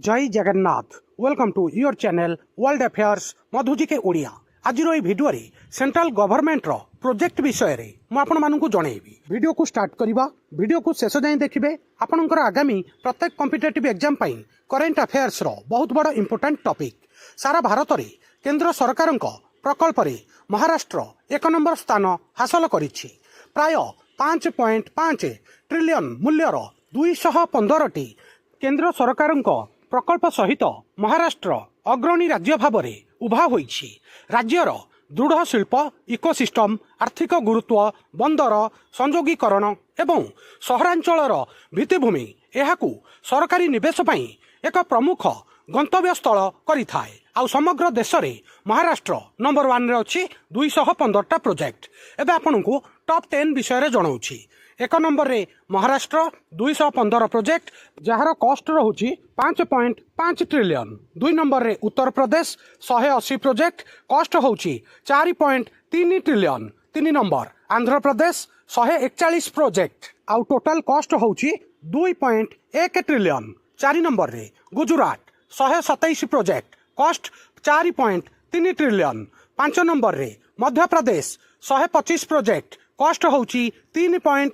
जय Jagannath welcome to your channel world affairs Madhuji के ओडिया। आज भिडियो सेंट्रल गवर्नमेंट रो प्रोजेक्ट विषय रे मु जनइबी। वीडियो को स्टार्ट करबा, वीडियो को शेष जाए देखिए आपणकर आगामी प्रत्येक कॉम्पिटिटिव एग्जाम पाई करेंट अफेयर्स रो बहुत बड़ इंपोर्टेंट टॉपिक। सारा भारत में केंद्र सरकार प्रकल्प रे महाराष्ट्र 1 नंबर स्थान हासिल करिछि। प्राय 5.5 ट्रिलियन मूल्यर 215 केंद्र सरकार प्रकल्प सहित महाराष्ट्र अग्रणी राज्य भाव में उभा होइछि। राज्यर दृढ़ शिल्प इकोसिस्टम, आर्थिक गुरुत्व, बंदर संयोगीकरण एवं सहरांचल भित्तिभूमि एहाकू सरकारी निवेश पई एक प्रमुख गंतव्य स्थल करिथाए। आउ समग्र देश में महाराष्ट्र नंबर 1 रे अछि 215टा प्रोजेक्ट। एबे आपनकू टॉप 10 विषय जनाऊछि। 1 नंबर रे महाराष्ट्र 215 प्रोजेक्ट जार कॉस्ट रहुछि 5.5 ट्रिलियन। 2 नंबर रे उत्तर प्रदेश 180 प्रोजेक्ट कॉस्ट होछि 4.3 trillion. 3 number Andhra Pradesh 141 project आउ टोटल कॉस्ट होछि 2.1 ट्रिलियन। 4 नंबर रे Gujarat 127 project cost 4.3 trillion. 5 number रे मध्य प्रदेश 125 प्रोजेक्ट कॉस्ट होछि 3.1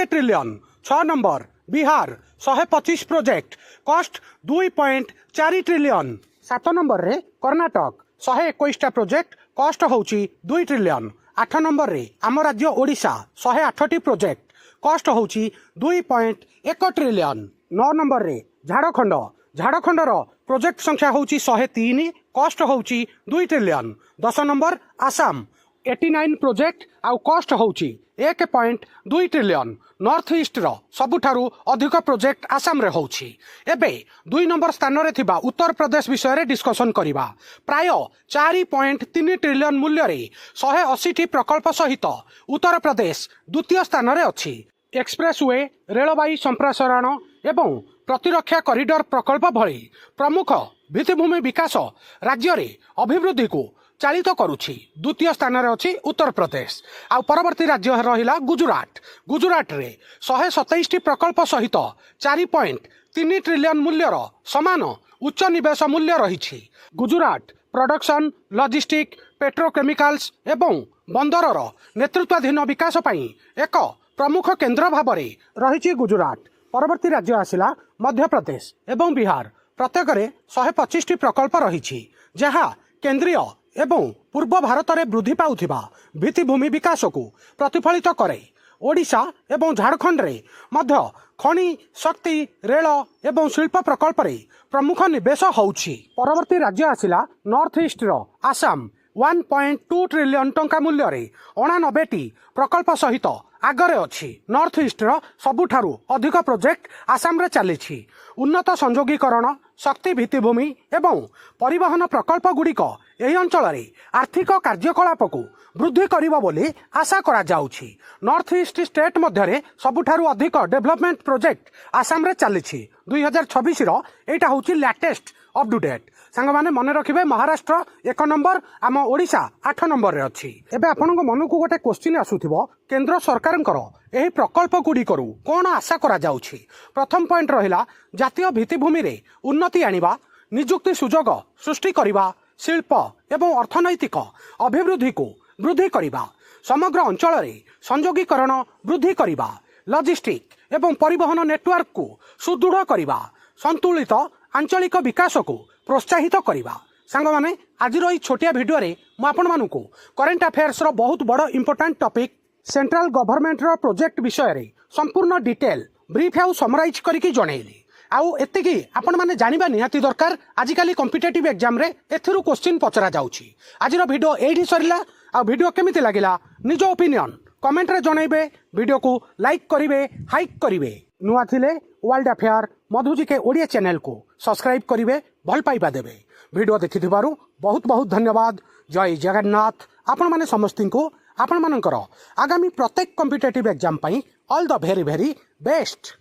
trillion. 6 number Bihar 125 project cost 2.4 trillion. 7 number रे कर्नाटक 121टा प्रोजेक्ट कॉस्ट होछि 2 ट्रिलियन। 8 नंबर रे आम राज्य ओडिशा 108टी प्रोजेक्ट कॉस्ट होछि 2.1 ट्रिलियन। 9 नंबर रे झारखंडर प्रोजेक्ट संख्या होछि 103 कॉस्ट होछि 2 ट्रिलियन। 10 नंबर आसाम 89 प्रोजेक्ट आउ कॉस्ट होछि 1.2 ट्रिलियन। नॉर्थ ईस्ट रो सबुठारु अधिक प्रोजेक्ट आसाम रे होछि। एबे 2 नंबर स्थान रे थिबा उत्तर प्रदेश विषय रे डिस्कशन करिबा। प्राय 4.3 ट्रिलियन मूल्य रे 180टी प्रकल्प सहित उत्तर प्रदेश द्वितीय स्थान रे अछि। एक्सप्रेसवे, रेलवाई संप्रसारण एवं प्रतिरक्षा कॉरिडोर प्रकल्प भली प्रमुख भित्तिभूमि विकास राज्य रे अभिवृद्धि को चालित करुछि। द्वितीय स्थान रे अछि उत्तर प्रदेश। आ परवर्ती राज्य रहिला गुजरात रे 127टी प्रकल्प सहित 4.3 ट्रिलियन मूल्यर समान उच्च निवेश मूल्य रहिछि। गुजरात प्रोडक्शन, लॉजिस्टिक, पेट्रोकेमिकल्स एवं बंदरर नेतृत्वाधीन विकास पई एक प्रमुख केंद्र भाव में रहिछि गुजरात। परवर्ती राज्य आसिला मध्य प्रदेश एवं बिहार। प्रत्येक 125टी प्रकल्प रहिछि जहाँ केंद्रीय एवं पूर्व भारत में वृद्धि पाउथिबा भित्तिभूमि विकास को प्रतिफलित करे। ओडिशा एवं झारखंड रे मध्य खनि, शक्ति, रेल एवं शिल्प प्रकल्प रे प्रमुख निवेश होउछि। परवर्ती राज्य आसिला नॉर्थ ईस्ट रो आसाम 1.2 ट्रिलियन टंका मूल्य रे 89टी प्रकल्प सहित आगरे अछि। नॉर्थ ईस्ट रो सबुठारु अधिक प्रोजेक्ट आसाम रे चलिछि। उन्नत संयोगीकरण, शक्ति भित्तिभूमि एवं परिवहन प्रकल्प गुड़िक एही अंचल रे आर्थिक कार्यकलाप को वृद्धि करिबो बोली आशा करा जाउछि। नॉर्थ ईस्ट स्टेट मध्यरे सबुठारु अधिक डेवलपमेंट प्रोजेक्ट आसाम रे चलिछि। 2026 रो एटा होछि लेटेस्ट अप टू डेट। सांग माने मन रखिबे महाराष्ट्र 1 नंबर, आम ओडिशा 8 नंबर रे अछि। एबे आपनक मन को गोटे क्वेश्चन आसुथिबो, केंद्र सरकारनकर एही प्रकल्प गुड़िकरू कोन आशा करा जाउछि। प्रथम पॉइंट रहिला जातीय भित्तिभूमि रे उन्नति आनिबा, नियुक्ति सुजोग सृष्टि करिबा, शिल्प एवं अर्थनैतिक अभिवृद्धि को वृद्धि करिबा, समग्र अंचल रे संयोगीकरण वृद्धि करिबा, लॉजिस्टिक एवं परिवहन नेटवर्क को सुदृढ़ करिबा, संतुलित आंचलिक विकास को प्रोत्साहित करिबा। सांग माने आज रही छोटिया वीडियो रे मु आपन मानकू करेंट अफेयर्स रो बहुत बड़ इंपोर्टेंट टॉपिक सेंट्रल गवर्नमेंट रो प्रोजेक्ट विषय रे संपूर्ण डिटेल ब्रीफ आउ समराइज करके जणैली। आउ एतिकी आपण माने जानिबा निहाती दरकार। आजिकाली कॉम्पिटिटिव एग्जाम रे एथिरु क्वेश्चन पचरा जाउछि। आजिरो वीडियो एठी सरिला। आ वीडियो केमिति लागिला निज ओपिनियन कमेंट रे जणैबे। वीडियो को लाइक करिवे, हाइक करिवे। नुआ थिले वर्ल्ड अफेयर मधुजी के ओडिया चैनल को सब्सक्राइब करिवे, भल पाइबा देबे। वीडियो देखिथिबारु बहुत बहुत धन्यवाद। जय जगन्नाथ। आपण माने समस्तिं को आपण मानकर आगामी प्रत्येक कॉम्पिटिटिव एग्जाम पई all the very very best.